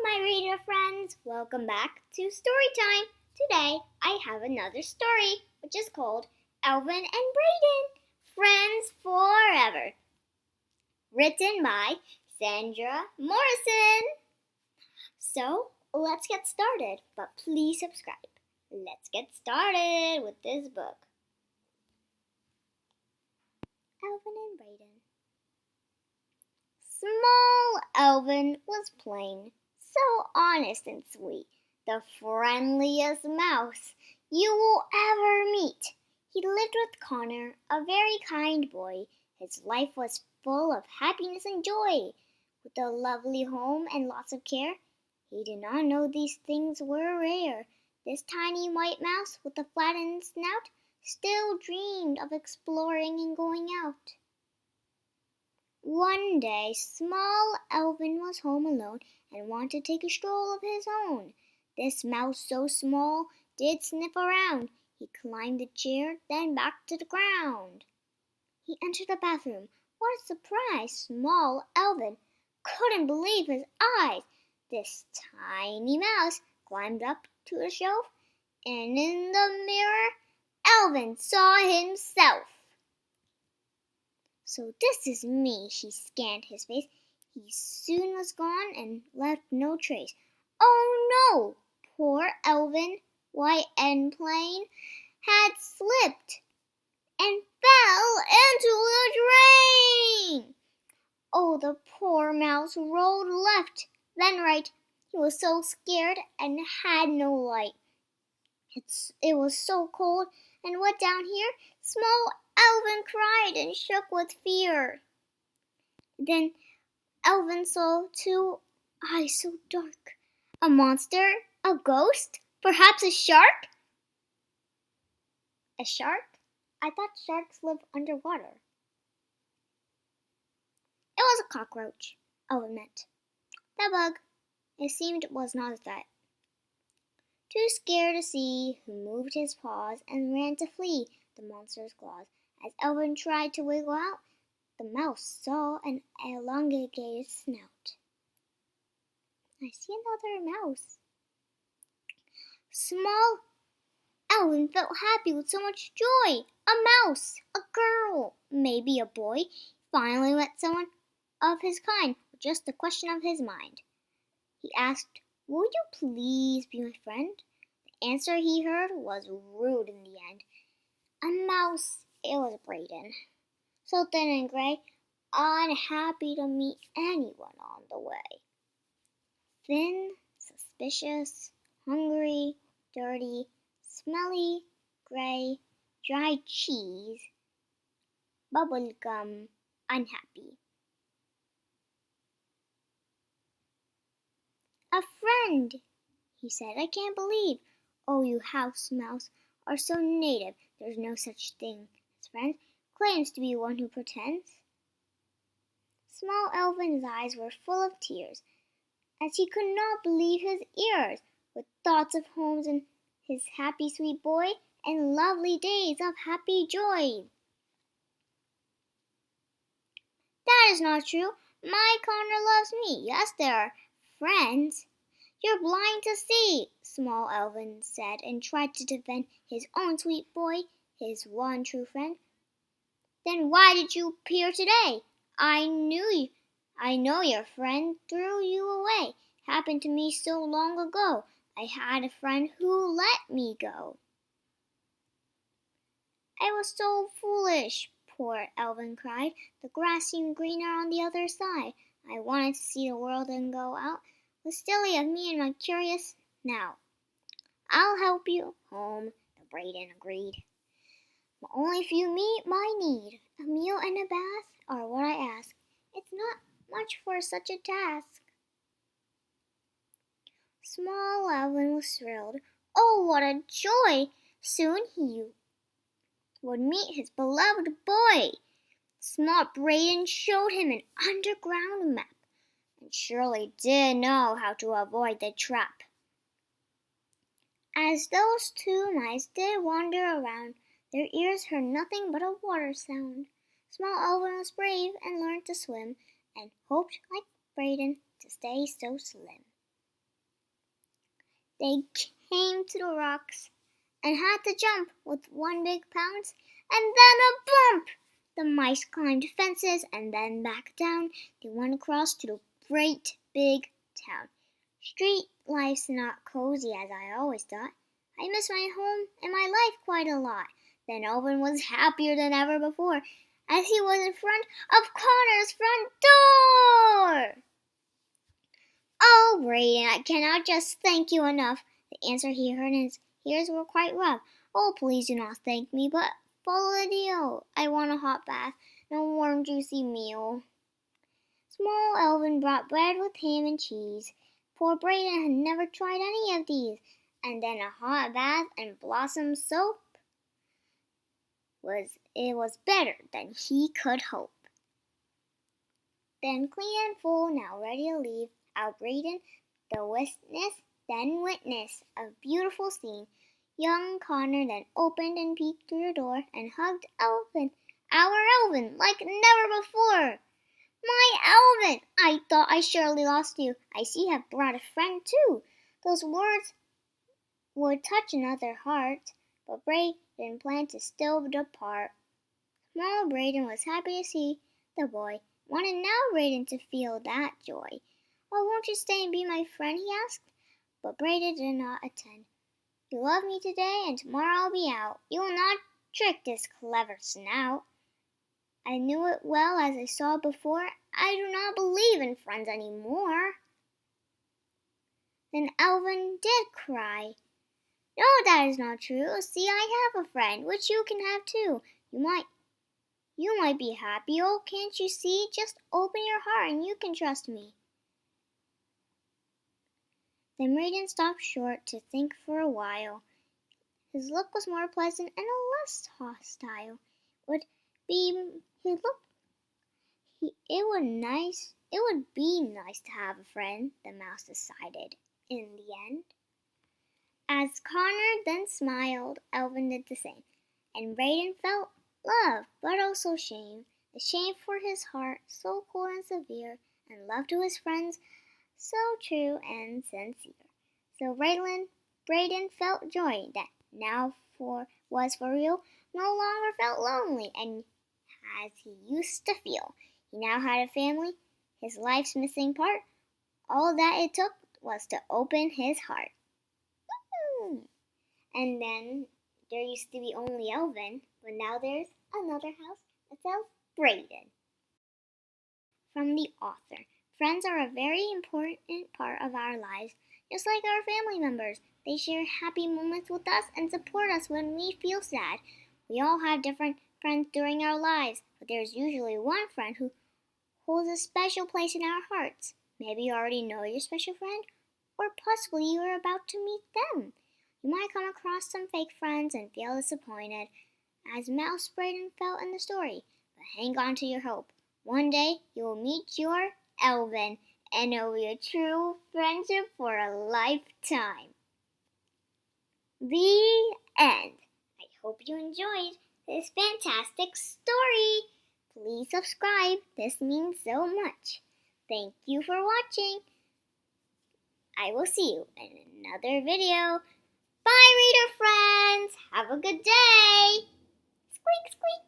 my reader friends. Welcome back to Storytime. Today, I have another story, which is called Elvin and Brayden, Friends Forever. Written by Sandra Morrison. So, let's get started, but please subscribe. Let's get started with this book. Elvin and Brayden. Small Elvin was plain, so honest and sweet, the friendliest mouse you will ever meet. He lived with Connor, a very kind boy. His life was full of happiness and joy. With a lovely home and lots of care, he did not know these things were rare. This tiny white mouse with a flattened snout still dreamed of exploring and going out. One day, small Elvin was home alone and wanted to take a stroll of his own. This mouse so small did sniff around. He climbed the chair, then back to the ground. He entered the bathroom. What a surprise! Small Elvin couldn't believe his eyes. This tiny mouse climbed up to the shelf, and in the mirror, Elvin saw himself. "So this is me," he scanned his face. He soon was gone and left no trace. Oh no! Poor Elvin, white and plain, had slipped and fell into the drain. Oh, the poor mouse rolled left, then right. He was so scared and had no light. It was so cold and wet down here. Small Elvin cried and shook with fear. Then Elvin saw two eyes so dark. A monster? A ghost? Perhaps a shark? A shark? I thought sharks live underwater. It was a cockroach, Elvin meant. That bug, it seemed, was not a threat. Too scared to see, he moved his paws and ran to flee the monster's claws. As Elvin tried to wiggle out, the mouse saw an elongated snout. I see another mouse. Small Elvin felt happy with so much joy. A mouse, a girl, maybe a boy. Finally met someone of his kind with just a question of his mind. He asked, "Would you please be my friend?" The answer he heard was rude in the end. A mouse, it was Brayden, so thin and gray, unhappy to meet anyone on the way. Thin, suspicious, hungry, dirty, smelly, gray, dry cheese, bubblegum, unhappy. "A friend," he said. "I can't believe. Oh, you house mouse are so native. There's no such thing as friends. Claims to be one who pretends." Small Elvin's eyes were full of tears, as he could not believe his ears, with thoughts of homes and his happy sweet boy, and lovely days of happy joy. "That is not true. My Connor loves me. Yes, there are friends." "You're blind to see," small Elvin said, and tried to defend his own sweet boy, his one true friend. "Then why did you appear today? I know your friend threw you away. Happened to me so long ago. I had a friend who let me go." "I was so foolish," poor Elvin cried. "The grass seemed greener on the other side. I wanted to see the world and go out. It was silly of me and my curious. Now, I'll help you home," the Brayden agreed. "But only if you meet my need. A meal and a bath are what I ask. It's not much for such a task." Small Elvin was thrilled. Oh, what a joy! Soon he would meet his beloved boy. Smart Brayden showed him an underground map, and surely did know how to avoid the trap. As those two mice did wander around, their ears heard nothing but a water sound. Small Elvin was brave and learned to swim, and hoped, like Brayden, to stay so slim. They came to the rocks and had to jump with one big bounce and then a bump. The mice climbed fences and then back down. They went across to the great big town. Street life's not cozy as I always thought. I miss my home and my life quite a lot. Then Elvin was happier than ever before as he was in front of Connor's front door. Oh, Brayden, I cannot just thank you enough. The answer he heard in his ears were quite rough. Oh, please do not thank me, but follow the deal. I want a hot bath and a warm, juicy meal. Small Elvin brought bread with ham and cheese. Poor Brayden had never tried any of these. And then a hot bath and blossom soap was better than he could hope. Then clean and full, now ready to leave, out Brayden, the witness a beautiful scene. Young Connor then opened and peeked through the door and hugged Elvin, our Elvin, like never before. My Elvin, I thought I surely lost you. I see you have brought a friend too. Those words would touch another heart, but Brayden planned to still depart. Small Brayden was happy to see the boy, wanted now Brayden to feel that joy. Oh, won't you stay and be my friend, he asked, but Brayden did not attend. You love me today, and tomorrow I'll be out. You will not trick this clever snout. I knew it well as I saw it before. I do not believe in friends any more. Then Elvin did cry. No, that is not true. See, I have a friend, which you can have too. You might be happy. Oh, can't you see? Just open your heart and you can trust me. Then Brayden stopped short to think for a while. His look was more pleasant and less hostile. It would be nice to have a friend, the mouse decided in the end. As Connor then smiled, Elvin did the same, and Brayden felt love, but also shame. The shame for his heart, so cold and severe, and love to his friends, so true and sincere. So Brayden felt joy that now was for real, no longer felt lonely, and as he used to feel. He now had a family, his life's missing part. All that it took was to open his heart. And then there used to be only Elvin, but now there's another house that sells Brayden. From the author. Friends are a very important part of our lives, just like our family members. They share happy moments with us and support us when we feel sad. We all have different friends during our lives, but there's usually one friend who holds a special place in our hearts. Maybe you already know your special friend, or possibly you are about to meet them. You might come across some fake friends and feel disappointed, as Mouse Brayden felt in the story. But hang on to your hope. One day you will meet your Elvin, and it will be a true friendship for a lifetime. The end. I hope you enjoyed this fantastic story. Please subscribe. This means so much. Thank you for watching. I will see you in another video. Bye, reader friends. Have a good day. Squeak, squeak.